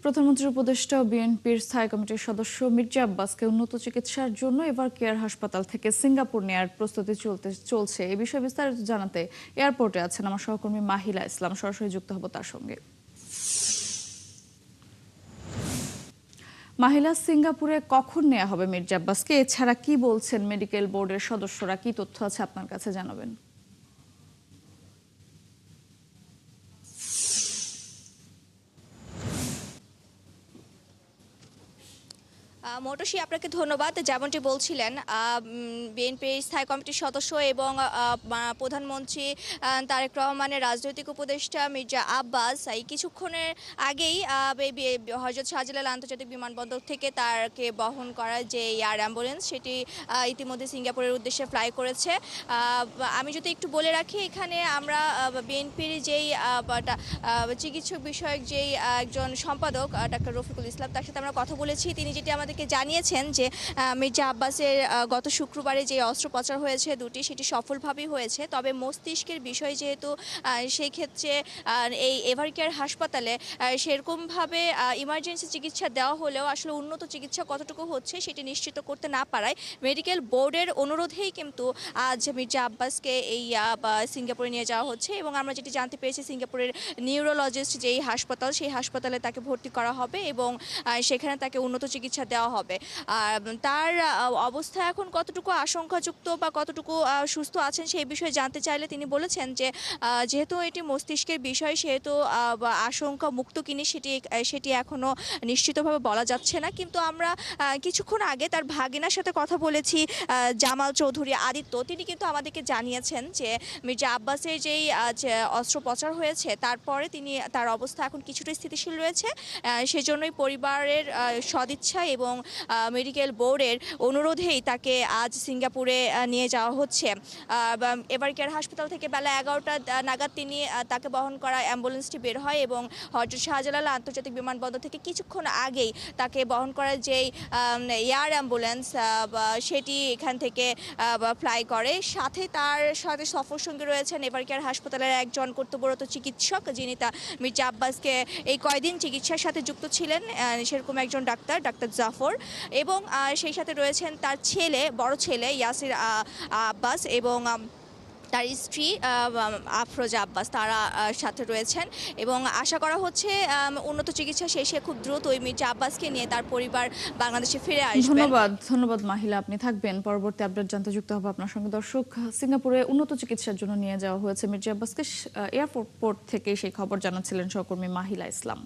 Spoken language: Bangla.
প্রধানমন্ত্রীর উপদেষ্টা ও বিএনপির স্থায়ী কমিটির সদস্য মির্জা আব্বাসকে উন্নত চিকিৎসার জন্য এভার কেয়ার হাসপাতাল থেকে সিঙ্গাপুর নেয়ার প্রস্তুতি চলছে। এই বিষয়ে বিস্তারিত জানাতে এয়ারপোর্টে আছেন আমার সহকর্মী মাহিলা ইসলাম। সরাসরি যুক্ত হব তার সঙ্গে। মাহিলা, সিঙ্গাপুরে কখন নেওয়া হবে মির্জা আব্বাসকে? এছাড়া কি বলছেন মেডিকেল বোর্ডের সদস্যরা? কি তথ্য আছে আপনার কাছে, জানাবেন। মৌটুসী, আপনাকে ধন্যবাদ। যেমনটি বলছিলেন, বিএনপির স্থায়ী কমিটির সদস্য এবং প্রধানমন্ত্রী তারেক রহমানের রাজনৈতিক উপদেষ্টা মির্জা আব্বাস এই কিছুক্ষণের আগেই হযরত শাহজালাল আন্তর্জাতিক বিমানবন্দর থেকে তাকে বহন করার যে এয়ার অ্যাম্বুলেন্স, সেটি ইতিমধ্যে সিঙ্গাপুরের উদ্দেশ্যে ফ্লাই করেছে। আমি যদি একটু বলে রাখি, এখানে আমরা বিএনপির যেই চিকিৎসক বিষয়ক যেই একজন সম্পাদক ডাক্তার রফিকুল ইসলাম, তার সাথে আমরা কথা বলেছি। তিনি যেটি আমাদেরকে জানিয়েছেন যে মির্জা আব্বাসের গত শুক্রবারে যে অস্ত্রোপচার হয়েছে দুটি, সেটি সফলভাবেই হয়েছে। তবে মস্তিষ্কের বিষয় যেহেতু, সেই ক্ষেত্রে এই এভার কেয়ার হাসপাতালে সেরকমভাবে ইমার্জেন্সি চিকিৎসা দেওয়া হলেও আসলে উন্নত চিকিৎসা কতটুকু হচ্ছে সেটি নিশ্চিত করতে না পারায় মেডিকেল বোর্ডের অনুরোধেই কিন্তু আজ মির্জা আব্বাসকে এই সিঙ্গাপুরে নিয়ে যাওয়া হচ্ছে। এবং আমরা যেটি জানতে পেরেছি, সিঙ্গাপুরের নিউরোলজিস্ট যেই হাসপাতাল, সেই হাসপাতালে তাকে ভর্তি করা হবে এবং সেখানে তাকে উন্নত চিকিৎসা দেওয়া হবে। আর তার অবস্থা এখন কতটুকু আশঙ্কাযুক্ত বা কতটুকু সুস্থ আছেন সেই বিষয়ে জানতে চাইলে তিনি বলেছেন যে যেহেতু এটি মস্তিষ্কের বিষয়, সেহেতু আশঙ্কা মুক্ত কিনি সেটি এখনো নিশ্চিতভাবে বলা যাচ্ছে না। কিন্তু আমরা কিছুক্ষণ আগে তার ভাগিনার সাথে কথা বলেছি, জামাল চৌধুরী আদিত্য। তিনি কিন্তু আমাদেরকে জানিয়েছেন যে মির্জা আব্বাসের যেই অস্ত্রোপচার হয়েছে, তারপরে তার অবস্থা এখন কিছুটা স্থিতিশীল রয়েছে। সেজন্যই পরিবারের সদিচ্ছা এবং মেডিকেল বোর্ডের অনুরোধেই তাকে আজ সিঙ্গাপুরে নিয়ে যাওয়া হচ্ছে। এভার কেয়ার হাসপাতাল থেকে বেলা 11টা নাগাদ তাকে বহন করা অ্যাম্বুলেন্সটি বের হয় এবং হযরত শাহজালাল আন্তর্জাতিক বিমানবন্দর থেকে কিছুক্ষণ আগেই তাকে বহন করার যেই এয়ার অ্যাম্বুলেন্স, সেটি এখান থেকে ফ্লাই করে। তার সাথে সফর সঙ্গী রয়েছেন এভার কেয়ার হাসপাতালের একজন কর্তব্যরত চিকিৎসক, যিনি মির্জা আব্বাসকে এই কয়দিন চিকিৎসার সাথে যুক্ত ছিলেন, সেরকম একজন ডাক্তার জাফর। এবং সেই সাথে রয়েছেন তার বড় ছেলে ইয়াসির আব্বাস এবং তার স্ত্রী আফরোজা আব্বাস, তারা সাথে রয়েছেন। এবং আশা করা হচ্ছে উন্নত চিকিৎসা শেষে খুব দ্রুত ওই মির্জা আব্বাসকে নিয়ে তার পরিবার বাংলাদেশে ফিরে আসবে। ধন্যবাদ মাহিলা, আপনি থাকবেন। পরবর্তী আপডেট জানতে যুক্ত হবো আপনার সঙ্গে। দর্শক, সিঙ্গাপুরে উন্নত চিকিৎসার জন্য নিয়ে যাওয়া হয়েছে মির্জা আব্বাসকে। এয়ারপোর্ট থেকে সেই খবর জানাচ্ছিলেন সহকর্মী মাহিলা ইসলাম।